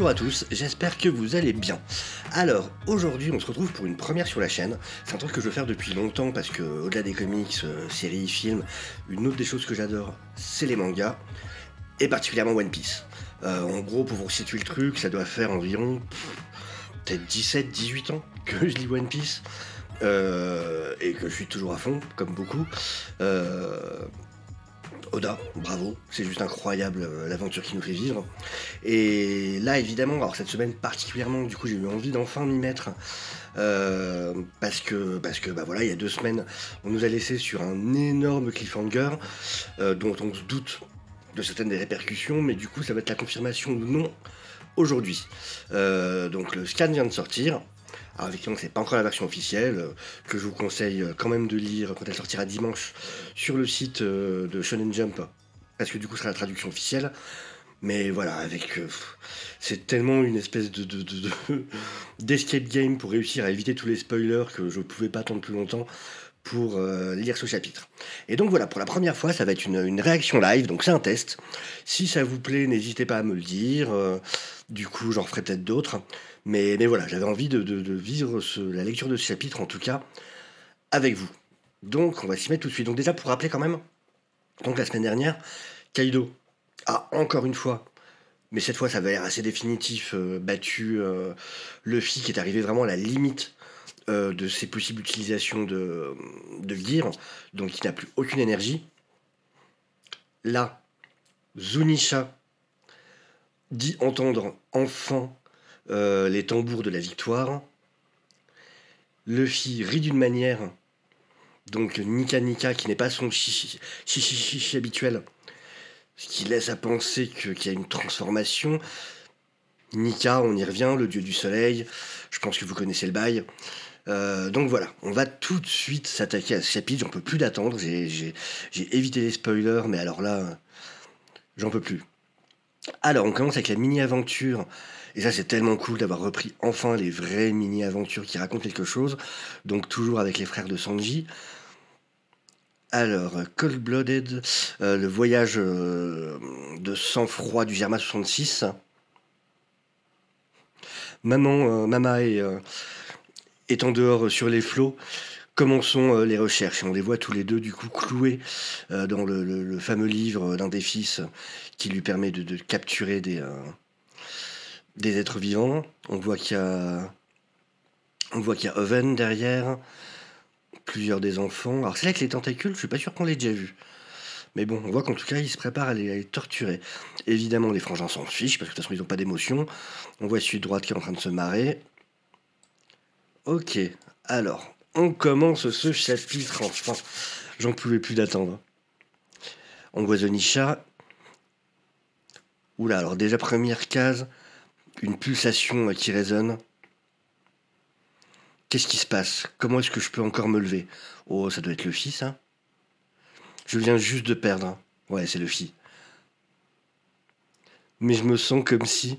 Bonjour à tous, j'espère que vous allez bien. Alors, aujourd'hui, on se retrouve pour une première sur la chaîne. C'est un truc que je veux faire depuis longtemps parce que, au-delà des comics, séries, films, une autre des choses que j'adore, c'est les mangas, et particulièrement One Piece. En gros, pour vous situer le truc, ça doit faire environ peut-être 17-18 ans que je lis One Piece. Et que je suis toujours à fond, comme beaucoup. Oda, bravo, c'est juste incroyable l'aventure qu'il nous fait vivre. Et là, évidemment, alors cette semaine particulièrement, du coup, j'ai eu envie d'enfin m'y mettre. Parce que bah voilà, il y a 2 semaines, on nous a laissé sur un énorme cliffhanger dont on se doute de certaines des répercussions, mais du coup, ça va être la confirmation ou non aujourd'hui. Donc le scan vient de sortir. Alors effectivement, c'est pas encore la version officielle, que je vous conseille quand même de lire quand elle sortira dimanche sur le site de Shonen Jump, parce que du coup, ce sera la traduction officielle. Mais voilà, c'est tellement une espèce d'escape game pour réussir à éviter tous les spoilers que je pouvais pas attendre plus longtemps pour lire ce chapitre. Et donc voilà, pour la première fois, ça va être une réaction live, donc c'est un test. Si ça vous plaît, n'hésitez pas à me le dire. Du coup, j'en ferai peut-être d'autres. Mais voilà, j'avais envie de vivre la lecture de ce chapitre, en tout cas, avec vous. Donc, on va s'y mettre tout de suite. Donc déjà, pour rappeler quand même, donc la semaine dernière, Kaido a encore une fois, mais cette fois ça avait l'air assez définitif, battu Luffy qui est arrivé vraiment à la limite de ses possibles utilisations de gear, donc il n'a plus aucune énergie. Là, Zunisha dit entendre enfin les tambours de la victoire. Luffy rit d'une manière, donc Nika Nika qui n'est pas son chichi habituel, ce qui laisse à penser qu'il y a une transformation. Nika, on y revient, le dieu du soleil, je pense que vous connaissez le bail. Donc voilà, on va tout de suite s'attaquer à ce chapitre, j'en peux plus d'attendre, j'ai évité les spoilers, mais alors là, j'en peux plus. Alors, on commence avec la mini-aventure, et ça c'est tellement cool d'avoir repris enfin les vraies mini-aventures qui racontent quelque chose, donc toujours avec les frères de Sanji. Alors, Cold-Blooded, le voyage de sang-froid du Germa 66. Mama est en dehors sur les flots. Commençons les recherches. Et on les voit tous les deux, du coup, cloués dans le fameux livre d'un des fils qui lui permet de capturer des êtres vivants. On voit qu'il y a Oven derrière, plusieurs des enfants. Alors, c'est là que les tentacules, je suis pas sûr qu'on l'ait déjà vu. Mais bon, on voit qu'en tout cas, ils se préparent à les torturer. Évidemment, les frangins s'en fichent, parce que de toute façon, ils n'ont pas d'émotion. On voit celui de droite qui est en train de se marrer. Ok, alors, on commence ce chapitre, enfin. J'en pouvais plus d'attendre. On voit Zunisha. Oula, alors déjà, première case, une pulsation qui résonne. Qu'est-ce qui se passe? Comment est-ce que je peux encore me lever? Oh, ça doit être Luffy, ça. Je viens juste de perdre. Ouais, c'est Luffy. Mais je me sens comme si...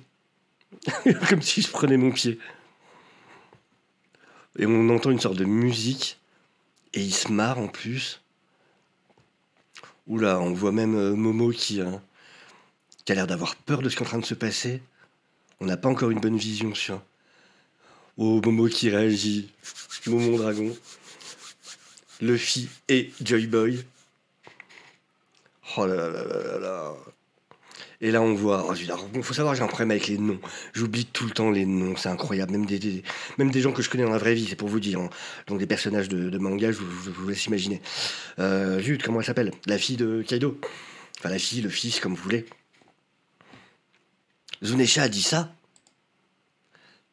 comme si je prenais mon pied. Et on entend une sorte de musique. Et il se marre en plus. Oula, on voit même Momo qui a l'air d'avoir peur de ce qui est en train de se passer. On n'a pas encore une bonne vision sur... Oh, Momo qui réagit. Momo Dragon. Luffy et Joy Boy. Oh là là là là là. Et là, on voit... Oh, bon, faut savoir, j'ai un problème avec les noms. J'oublie tout le temps les noms, c'est incroyable. Même des gens que je connais dans la vraie vie, c'est pour vous dire. Hein. Donc des personnages de manga, je vous laisse imaginer. Zut, comment elle s'appelle? La fille de Kaido. Enfin, la fille, le fils, comme vous voulez. Zunisha a dit ça?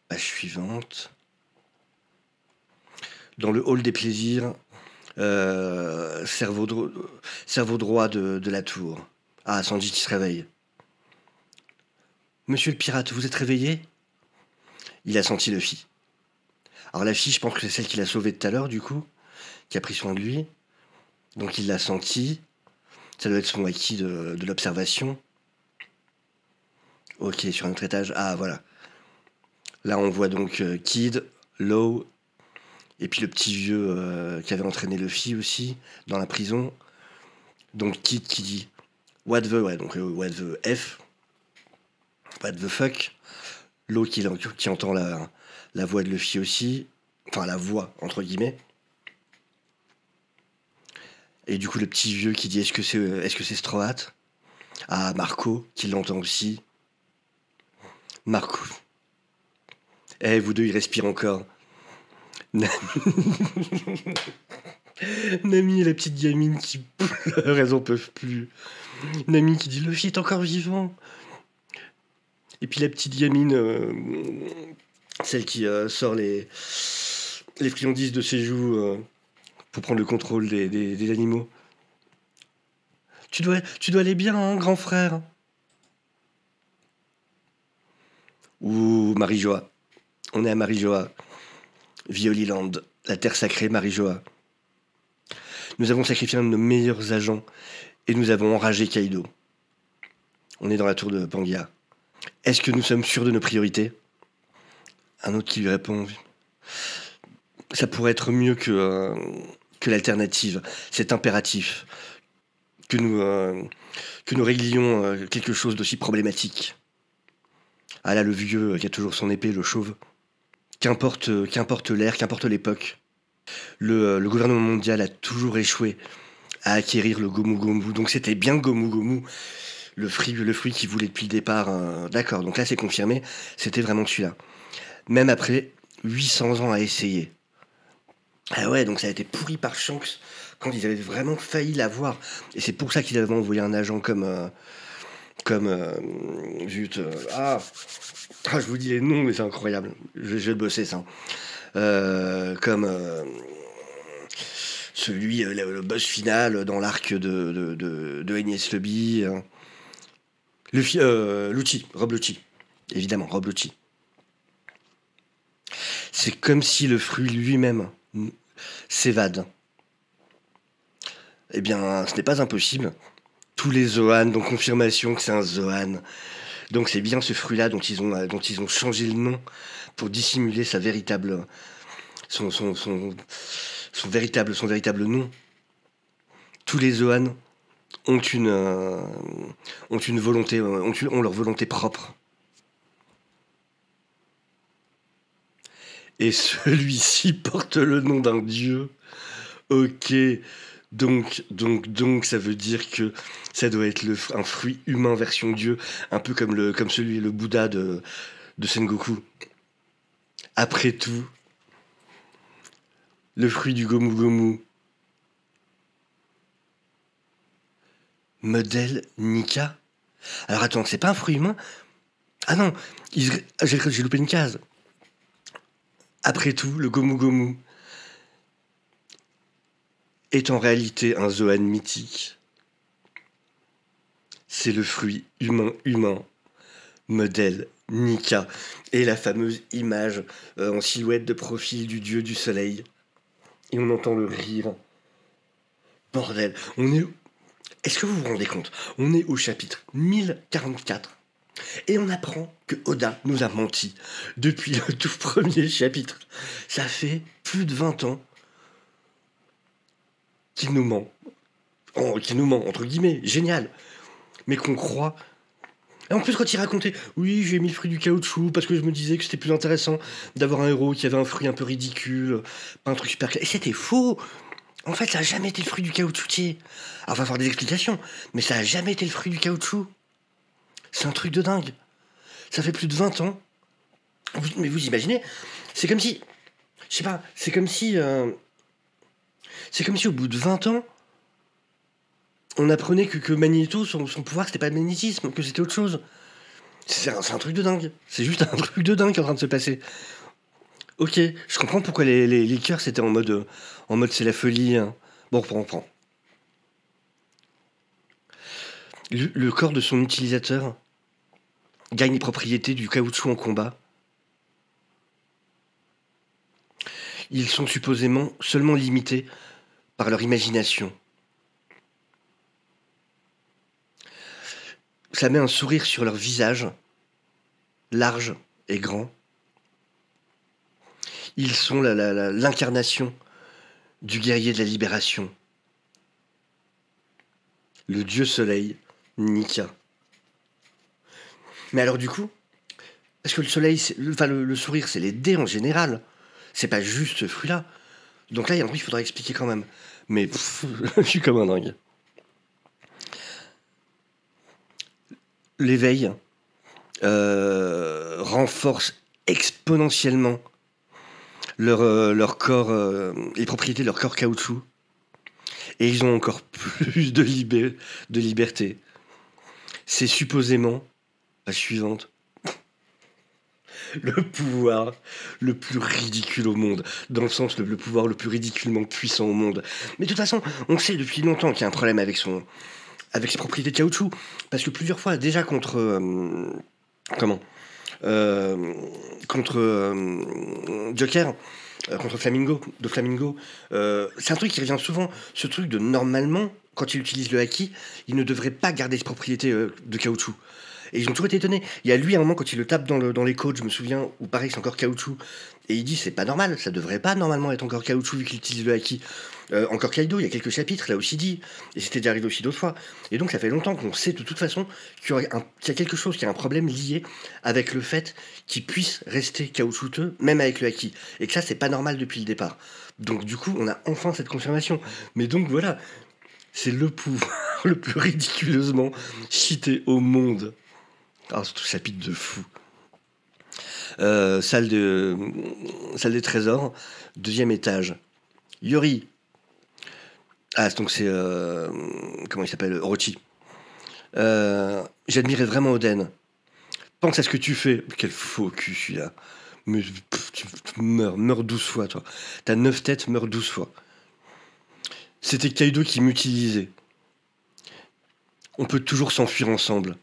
Page suivante. Dans le hall des plaisirs, cerveau droit de la tour. Ah, Sanji qui se réveille. Monsieur le pirate, vous êtes réveillé? Il a senti Luffy. Alors la fille, je pense que c'est celle qui l'a sauvé tout à l'heure, du coup, qui a pris soin de lui. Donc il l'a senti. Ça doit être son acquis de l'observation. Ok, sur un autre étage. Ah, voilà. Là, on voit donc Kid, Law, et puis le petit vieux qui avait entraîné Luffy aussi, dans la prison. Donc Kid qui dit What the... Ouais, donc what the F? What the fuck? L'autre qui entend la voix de Luffy aussi. Enfin, la voix, entre guillemets. Et du coup, le petit vieux qui dit est-ce que c'est Straw Hat? Ah, Marco, qui l'entend aussi. Marco. Eh, vous deux, ils respirent encore. Nami et la petite gamine qui pleure, elles en peuvent plus. Nami qui dit Luffy est encore vivant. Et puis la petite gamine, celle qui sort les friandises de ses joues pour prendre le contrôle des animaux. Tu dois aller bien, hein, grand frère. Ouh, Marijoa. On est à Marijoa. Violiland, la terre sacrée Marijoa. Nous avons sacrifié un de nos meilleurs agents et nous avons enragé Kaido. On est dans la tour de Pangaea. Est-ce que nous sommes sûrs de nos priorités? Un autre qui lui répond ça pourrait être mieux que l'alternative. C'est impératif que nous réglions quelque chose d'aussi problématique. Ah là, le vieux qui a toujours son épée, le chauve. Qu'importe l'ère, qu'importe l'époque. Le gouvernement mondial a toujours échoué à acquérir le Gomu Gomu. Donc c'était bien Gomu Gomu, le fruit qu'il voulait depuis le départ. D'accord, donc là c'est confirmé, c'était vraiment celui-là. Même après 800 ans à essayer. Ah ouais, donc ça a été pourri par Shanks quand ils avaient vraiment failli l'avoir. Et c'est pour ça qu'ils avaient envoyé un agent zut. Je vous dis les noms, mais c'est incroyable. Je vais bosser ça. Comme celui, le boss final dans l'arc de Enies Lobby. Lucci, Rob Lucci. Évidemment, Rob Lucci. C'est comme si le fruit lui-même s'évade. Eh bien, ce n'est pas impossible. Tous les Zoan, donc confirmation que c'est un Zoan. Donc c'est bien ce fruit-là dont ils ont changé le nom pour dissimuler son véritable nom. Tous les Zoan ont une volonté, ont leur volonté propre. Et celui-ci porte le nom d'un dieu. Ok, donc, ça veut dire que ça doit être un fruit humain version dieu, un peu comme le Bouddha de Sengoku. Après tout, le fruit du Gomu Gomu. Modèle Nika. Alors attends, c'est pas un fruit humain? Ah non, j'ai loupé une case. Après tout, le Gomu Gomu est en réalité un Zoan mythique. C'est le fruit humain, modèle Nika, et la fameuse image en silhouette de profil du dieu du soleil. Et on entend le rire. Bordel, Est-ce que vous vous rendez compte? On est au chapitre 1044. Et on apprend que Oda nous a menti depuis le tout premier chapitre. Ça fait plus de 20 ans qu'il nous ment. Qu'il nous ment, entre guillemets, génial. Mais qu'on croit. Et en plus, quand il racontait, oui, j'ai mis le fruit du caoutchouc parce que je me disais que c'était plus intéressant d'avoir un héros qui avait un fruit un peu ridicule, pas un truc super clair. Et c'était faux. En fait, ça a jamais été le fruit du caoutchoutier. Alors, on va avoir des explications, mais ça a jamais été le fruit du caoutchouc. C'est un truc de dingue. Ça fait plus de 20 ans. Mais vous imaginez, c'est comme si... Je sais pas, c'est comme si au bout de 20 ans, on apprenait que Magneto, son pouvoir, c'était pas le magnétisme, que c'était autre chose. C'est un truc de dingue. C'est juste un truc de dingue qui est en train de se passer. Ok, je comprends pourquoi les cœurs, c'était en mode c'est la folie. Hein. Bon, on reprend. Le corps de son utilisateur gagne les propriétés du caoutchouc en combat. Ils sont supposément seulement limités par leur imagination. Ça met un sourire sur leur visage, large et grand. Ils sont l'incarnation du guerrier de la libération. Le dieu soleil, Nika. Mais alors du coup, Parce que le soleil, le sourire, c'est les dés en général. C'est pas juste ce fruit-là. Donc là, il y a un truc qu'il faudra expliquer quand même. Mais je suis comme un dingue. L'éveil renforce exponentiellement leur corps, les propriétés de leur corps caoutchouc. Et ils ont encore plus de liberté. C'est supposément, la suivante, le pouvoir le plus ridicule au monde. Dans le sens, le pouvoir le plus ridiculement puissant au monde. Mais de toute façon, on sait depuis longtemps qu'il y a un problème avec ses propriétés de caoutchouc. Parce que plusieurs fois, déjà contre... contre Joker, contre Flamingo, c'est un truc qui revient souvent, ce truc de normalement, quand il utilise le haki, il ne devrait pas garder ses propriétés de caoutchouc. Et ils ont toujours été étonnés. Il y a lui, à un moment, quand il le tape dans les côtes, je me souviens, où pareil, c'est encore caoutchouc. Et il dit, c'est pas normal, ça devrait pas normalement être encore caoutchouc vu qu'il utilise le haki. Encore Kaido, il y a quelques chapitres, là aussi dit. Et c'était déjà arrivé aussi d'autres fois. Et donc, ça fait longtemps qu'on sait de toute façon qu'il y a quelque chose, qu'il y a un problème lié avec le fait qu'il puisse rester caoutchouteux, même avec le haki. Et que ça, c'est pas normal depuis le départ. Donc, du coup, on a enfin cette confirmation. Mais donc, voilà, c'est le pouvoir le plus ridiculeusement cheaté au monde. Ah, c'est tout chapitre de fou. Salle des trésors, deuxième étage. Yori. Ah, donc c'est... comment il s'appelle? Orochi. J'admirais vraiment Oden. Pense à ce que tu fais. Quel faux cul, celui-là. Mais tu meurs 12 fois, toi. T'as 9 têtes, meurs 12 fois. C'était Kaido qui m'utilisait. On peut toujours s'enfuir ensemble.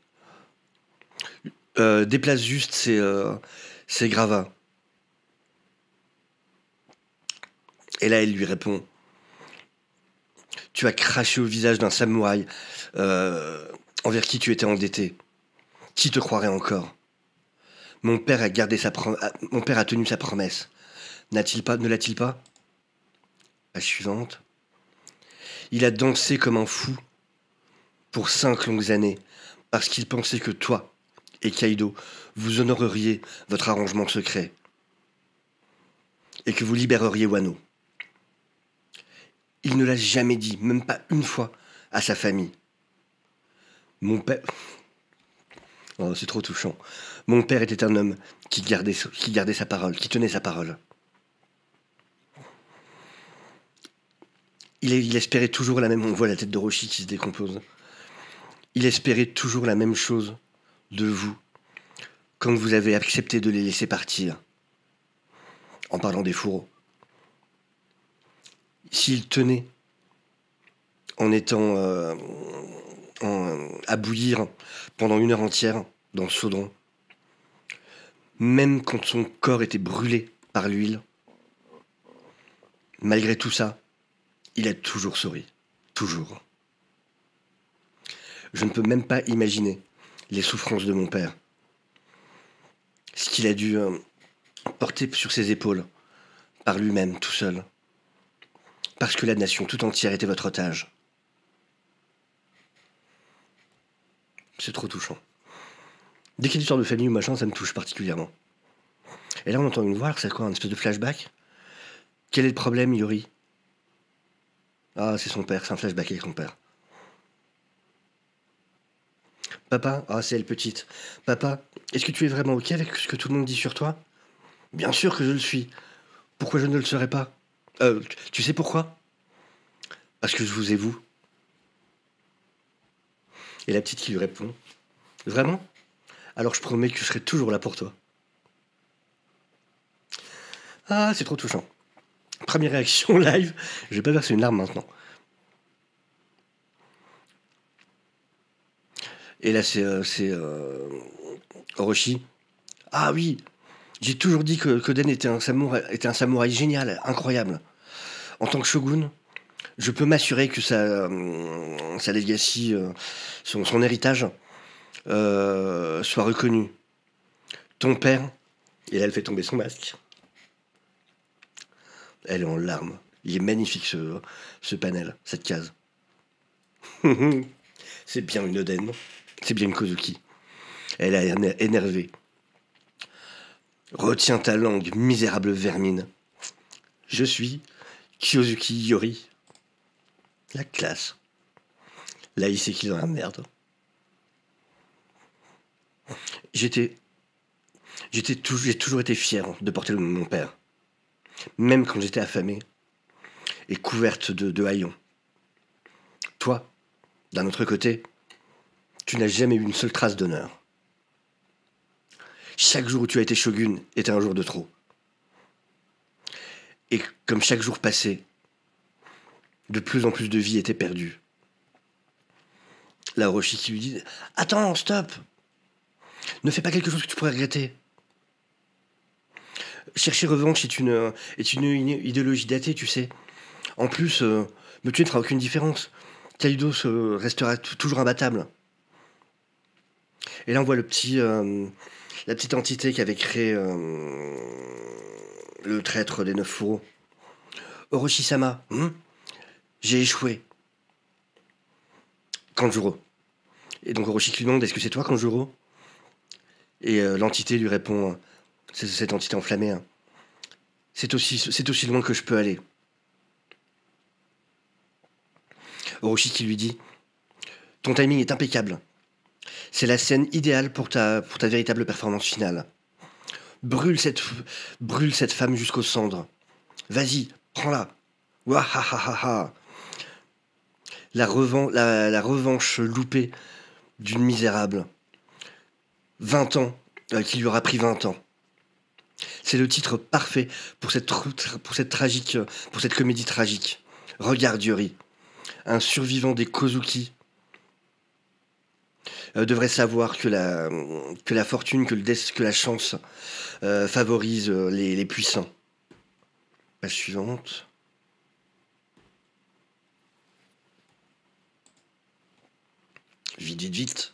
Déplace juste, c'est Grava. Et là, elle lui répond: tu as craché au visage d'un samouraï envers qui tu étais endetté. Qui te croirait encore? Mon père a tenu sa promesse. Ne l'a-t-il pas? La suivante. Il a dansé comme un fou pour 5 longues années parce qu'il pensait que toi et Kaido, vous honoreriez votre arrangement secret et que vous libéreriez Wano. Il ne l'a jamais dit, même pas une fois, à sa famille. Mon père... Oh, c'est trop touchant. Mon père était un homme qui gardait sa parole, qui tenait sa parole. Il espérait toujours la même... On voit la tête de Roshi qui se décompose. Il espérait toujours la même chose de vous quand vous avez accepté de les laisser partir. En parlant des fourreaux. S'il tenait en étant à bouillir pendant 1 heure entière dans le chaudron, même quand son corps était brûlé par l'huile, malgré tout ça, il a toujours souri. Toujours. Je ne peux même pas imaginer les souffrances de mon père. Ce qu'il a dû porter sur ses épaules, par lui-même, tout seul. Parce que la nation tout entière était votre otage. C'est trop touchant. Dès qu'il y a une histoire de famille ou machin, ça me touche particulièrement. Et là, on entend une voix, alors c'est quoi, un espèce de flashback? Quel est le problème, Yori? Ah, c'est son père, c'est un flashback avec son père. Papa? Ah, c'est elle petite. Papa, est-ce que tu es vraiment ok avec ce que tout le monde dit sur toi? Bien sûr que je le suis. Pourquoi je ne le serais pas? Tu sais pourquoi? Parce que je vous ai vous. Et la petite qui lui répond: vraiment? Alors je promets que je serai toujours là pour toi. Ah, c'est trop touchant. Première réaction live, je vais pas verser une larme maintenant. Et là, c'est Orochi. Ah oui, j'ai toujours dit que Koden était un samouraï génial, incroyable. En tant que shogun, je peux m'assurer que sa legacy, son héritage, soit reconnu. Ton père, et là elle fait tomber son masque. Elle est en larmes. Il est magnifique ce panel, cette case. C'est bien une Oden. C'est bien une Kozuki. Elle a énervé. Retiens ta langue, misérable vermine. Je suis Kyosuke Yori. La classe. Là, il sait qu'il est dans la merde. J'ai toujours été fier de porter le nom de mon père. Même quand j'étais affamé et couverte de haillons. Toi, d'un autre côté, tu n'as jamais eu une seule trace d'honneur. Chaque jour où tu as été shogun était un jour de trop. Et comme chaque jour passé, de plus en plus de vies étaient perdues. La Orochi qui lui dit « Attends, stop! Ne fais pas quelque chose que tu pourrais regretter. Chercher revanche est une idéologie datée, tu sais. En plus, me tuer ne fera aucune différence. Kaido restera toujours imbattable. » Et là, on voit la petite entité qui avait créé le traître des 9 fourreaux. Orochi-sama, j'ai échoué. Kanjuro. Et donc Orochi lui demande, est-ce que c'est toi, Kanjuro? Et l'entité lui répond, c'est cette entité enflammée, hein. C'est aussi loin que je peux aller. Orochi qui lui dit, ton timing est impeccable. C'est la scène idéale pour ta véritable performance finale. Brûle cette femme jusqu'aux cendres. Vas-y, prends-la. Wahahaha. La revanche loupée d'une misérable. 20 ans, qui lui aura pris 20 ans. C'est le titre parfait pour cette comédie tragique. Regarde Yori, un survivant des Kozuki devrait savoir que la fortune, que la chance favorise les puissants. Page suivante. Vite.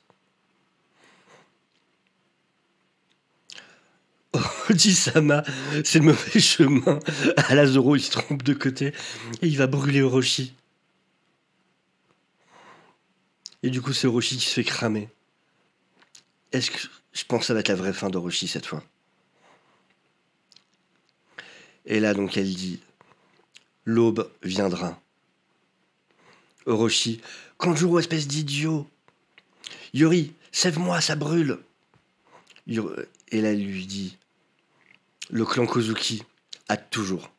Orochi-sama, c'est le mauvais chemin. À la Zoro, il se trompe de côté et il va brûler Orochi. Et du coup, c'est Orochi qui se fait cramer. Je pense que ça va être la vraie fin d'Orochi cette fois. Et là, donc, elle dit l'aube viendra. Orochi, Kanjuro, espèce d'idiot. Yori, sève-moi, ça brûle. Et là, elle lui dit le clan Kozuki a toujours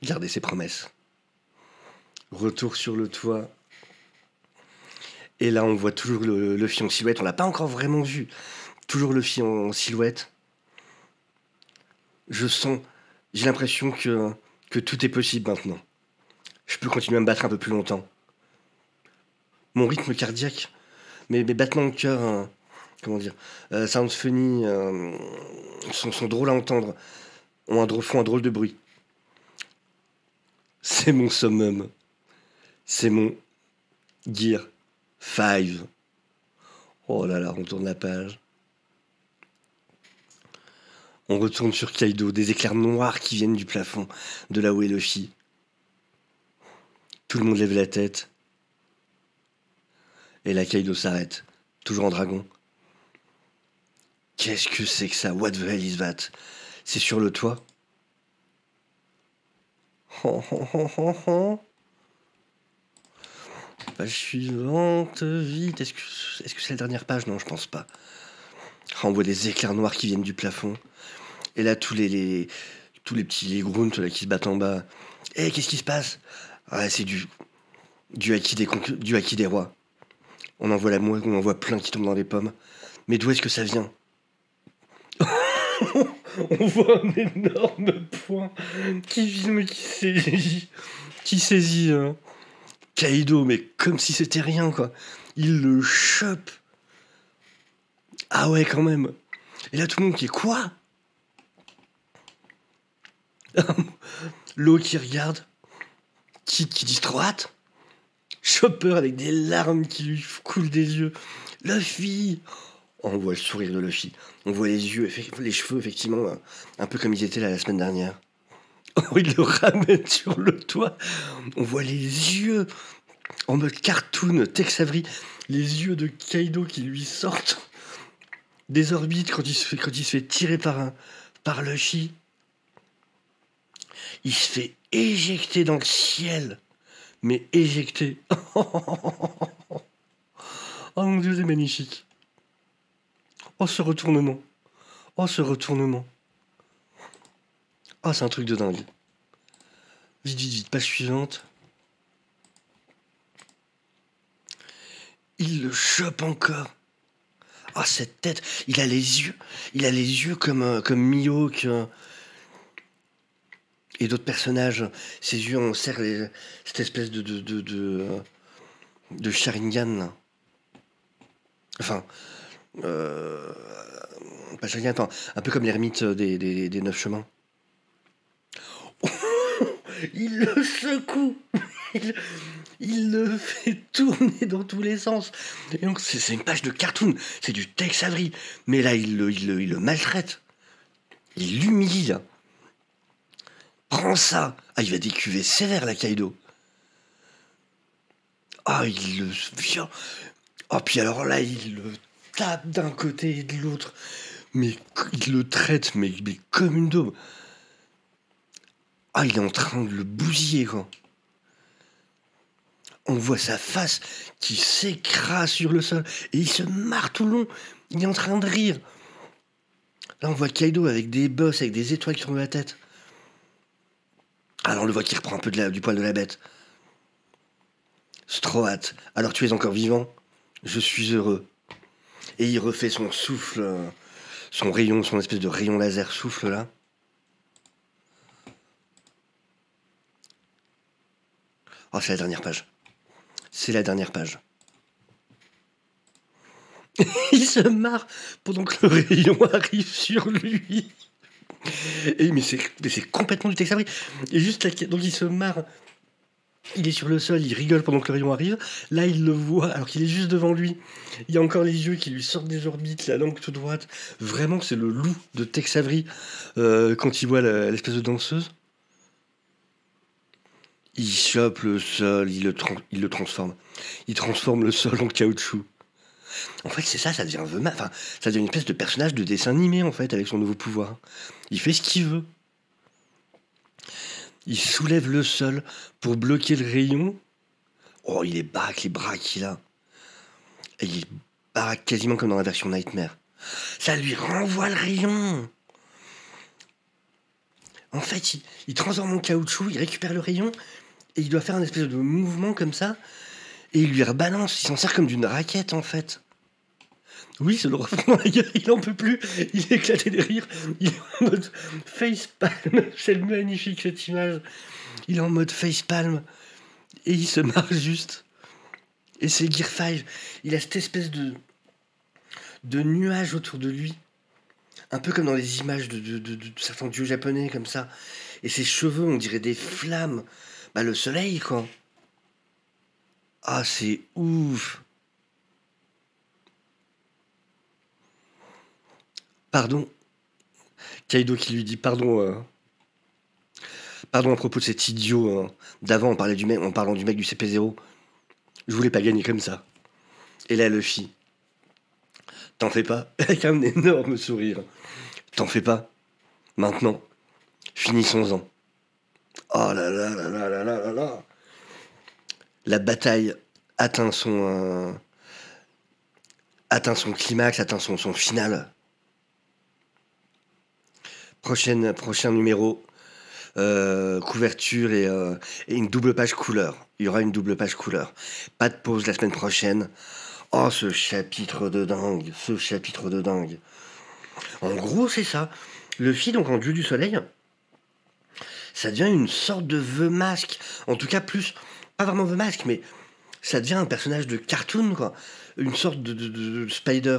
gardé ses promesses. Retour sur le toit. Et là, on voit toujours le Luffy en silhouette. On l'a pas encore vraiment vu. Toujours le Luffy en silhouette. J'ai l'impression que tout est possible maintenant. Je peux continuer à me battre un peu plus longtemps. Mon rythme cardiaque, mes battements de cœur, sounds funny, sont drôles à entendre, font un drôle de bruit. C'est mon summum. C'est mon Gear 5. Oh là là, on tourne la page. On retourne sur Kaido, des éclairs noirs qui viennent du plafond, de là où est Luffy. Tout le monde lève la tête. Et là, Kaido s'arrête, toujours en dragon. Qu'est-ce que c'est que ça? What the hell is that? C'est sur le toit? Page suivante, vite. Est-ce que c'est la dernière page? Non, je pense pas. On voit des éclairs noirs qui viennent du plafond. Et là, tous les petits grunts là, qui se battent en bas. Qu'est-ce qui se passe? C'est du haki des rois. On en voit plein qui tombent dans les pommes. Mais d'où est-ce que ça vient? On voit un énorme point qui vient, qui saisit Kaido, mais comme si c'était rien, quoi. Il le chope. Ah ouais, quand même. Et là, tout le monde qui est quoi? L'eau qui regarde, qui dit trop hâte. Chopper avec des larmes qui lui coulent des yeux. Luffy. On voit le sourire de Luffy. On voit les yeux, les cheveux, effectivement, un peu comme ils étaient là la semaine dernière. Oh, il le ramène sur le toit. On voit les yeux en mode cartoon, Tex Avery. Les yeux de Kaido qui lui sortent des orbites quand il se fait tirer par par Luffy. Il se fait éjecter dans le ciel. Mais éjecter. Oh mon Dieu, c'est magnifique. Oh, ce retournement. Oh, ce retournement. Oh, c'est un truc de dingue. Vite, vite, vite. Page suivante. Il le chope encore. Ah, cette tête. Il a les yeux. Il a les yeux comme Mihawk et d'autres personnages. Ses yeux, on serre cette espèce de Sharingan. Là. Enfin, pas Sharingan, enfin, un peu comme l'ermite des 9 chemins. Il le secoue. Il le fait tourner dans tous les sens. Et donc, c'est une page de cartoon. C'est du Tex Avery. Mais là, il le maltraite. Il l'humilie. Là. Prends ça. Ah, il va décuver sévère, la Kaido. Ah, il le viole. Oh, puis alors là, il le tape d'un côté et de l'autre. Mais il le traite mais comme une daube. Ah, il est en train de le bousiller, quoi. On voit sa face qui s'écrase sur le sol. Et il se marre tout le long. Il est en train de rire. Là, on voit Kaido avec des bosses, avec des étoiles qui tombent de la tête. Alors, on le voit qui reprend un peu du poil de la bête. Strohat, alors tu es encore vivant? Je suis heureux. Et il refait son souffle, son rayon, son espèce de rayon laser souffle, là. Oh, c'est la dernière page. C'est la dernière page. Il se marre pendant que le rayon arrive sur lui. Et mais c'est complètement du Tex Avery. Et juste là, donc il se marre. Il est sur le sol, il rigole pendant que le rayon arrive. Là, il le voit alors qu'il est juste devant lui. Il y a encore les yeux qui lui sortent des orbites, la langue toute droite. Vraiment, c'est le loup de Tex Avery quand il voit l'espèce de danseuse. Il chope le sol, il le transforme. Il transforme le sol en caoutchouc. En fait, c'est ça, ça devient enfin, ça devient une espèce de personnage de dessin animé, en fait, avec son nouveau pouvoir. Il fait ce qu'il veut. Il soulève le sol pour bloquer le rayon. Oh, il est baraque, les bras qu'il a. Et il baraque quasiment comme dans la version Nightmare. Ça lui renvoie le rayon. En fait, il transforme en caoutchouc, il récupère le rayon, et il doit faire un espèce de mouvement comme ça, et il lui rebalance, il s'en sert comme d'une raquette, en fait. Oui, ça le reprend dans la gueule, il en peut plus, il est éclaté de rire, il est en mode facepalm, c'est magnifique cette image. Il est en mode facepalm, et il se marre juste. Et c'est Gear 5, il a cette espèce de nuage autour de lui, un peu comme dans les images de certains dieux japonais, comme ça. Et ses cheveux, on dirait des flammes. Bah, le soleil, quoi. Ah, c'est ouf. Pardon. Kaido qui lui dit pardon. Pardon à propos de cet idiot d'avant, en parlant du mec du CP0. Je voulais pas gagner comme ça. Et là, Luffy. T'en fais pas. Avec un énorme sourire. T'en fais pas. Maintenant. Finissons-en. Oh là là là là là là là là. La bataille atteint son climax, atteint son final. Prochain numéro, couverture et une double page couleur. Il y aura une double page couleur. Pas de pause la semaine prochaine. Oh, ce chapitre de dingue, En gros, c'est ça. Luffy, donc en dieu du soleil, ça devient une sorte de The Mask. En tout cas, pas vraiment The Mask, mais ça devient un personnage de cartoon, quoi. Une sorte de Spider...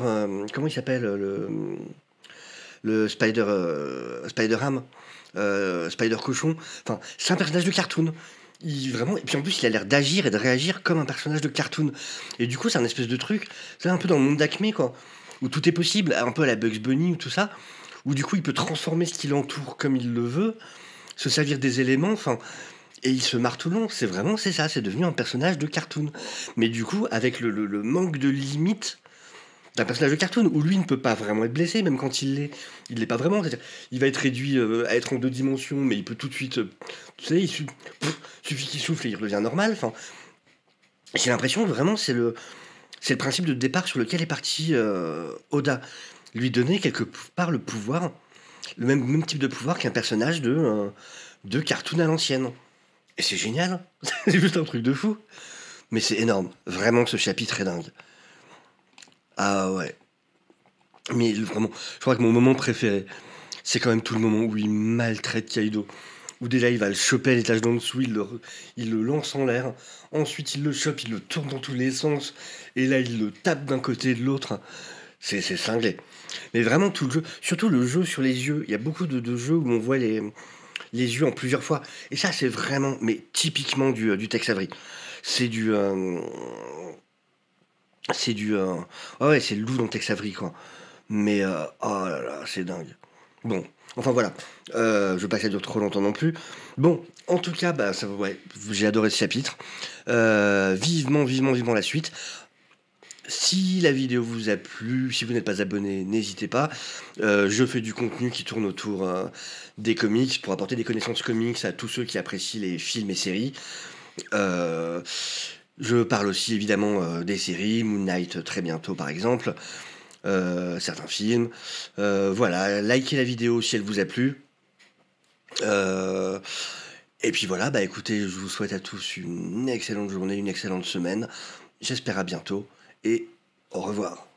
comment il s'appelle le Spider-Ham, Spider-Cochon. Enfin, c'est un personnage de cartoon. Vraiment, et puis en plus, il a l'air d'agir et de réagir comme un personnage de cartoon. Et du coup, c'est un espèce de truc, c'est un peu dans le monde d'Acme, quoi, où tout est possible, un peu à la Bugs Bunny ou tout ça, où du coup, il peut transformer ce qui l'entoure comme il le veut, se servir des éléments, enfin... Et il se marre tout le long, c'est ça, c'est devenu un personnage de cartoon. Mais du coup, avec le manque de limite d'un personnage de cartoon où lui ne peut pas vraiment être blessé, même quand il l'est pas vraiment. C'est-à-dire, il va être réduit à être en 2 dimensions, mais il peut tout de suite, tu sais, suffit qu'il souffle et il redevient normal. Enfin, j'ai l'impression que vraiment c'est le principe de départ sur lequel est parti Oda. Lui donner quelque part le pouvoir, le même type de pouvoir qu'un personnage de cartoon à l'ancienne. Et c'est génial, c'est juste un truc de fou. Mais c'est énorme, vraiment que ce chapitre est dingue. Ah ouais, mais vraiment, je crois que mon moment préféré, c'est quand même tout le moment où il maltraite Kaido. Où déjà il va le choper à l'étage d'en dessous, il le lance en l'air, ensuite il le chope, il le tourne dans tous les sens, et là il le tape d'un côté et de l'autre. C'est cinglé. Mais vraiment tout le jeu, surtout le jeu sur les yeux, il y a beaucoup de jeux où on voit les yeux en plusieurs fois. Et ça c'est vraiment, mais typiquement du Tex Avery. C'est du... c'est du... ouais, c'est le loup dans Tex Avery, quoi. Mais, oh là là, c'est dingue. Bon, enfin voilà. Je veux pas que ça dure trop longtemps non plus. Bon, en tout cas, bah, ouais, j'ai adoré ce chapitre. Vivement, vivement, vivement la suite. Si la vidéo vous a plu, si vous n'êtes pas abonné, n'hésitez pas. Je fais du contenu qui tourne autour des comics pour apporter des connaissances comics à tous ceux qui apprécient les films et séries. Euh, je parle aussi évidemment des séries, Moon Knight très bientôt par exemple, certains films. Voilà, likez la vidéo si elle vous a plu. Euh, et puis voilà, bah écoutez, je vous souhaite à tous une excellente journée, une excellente semaine. J'espère à bientôt et au revoir.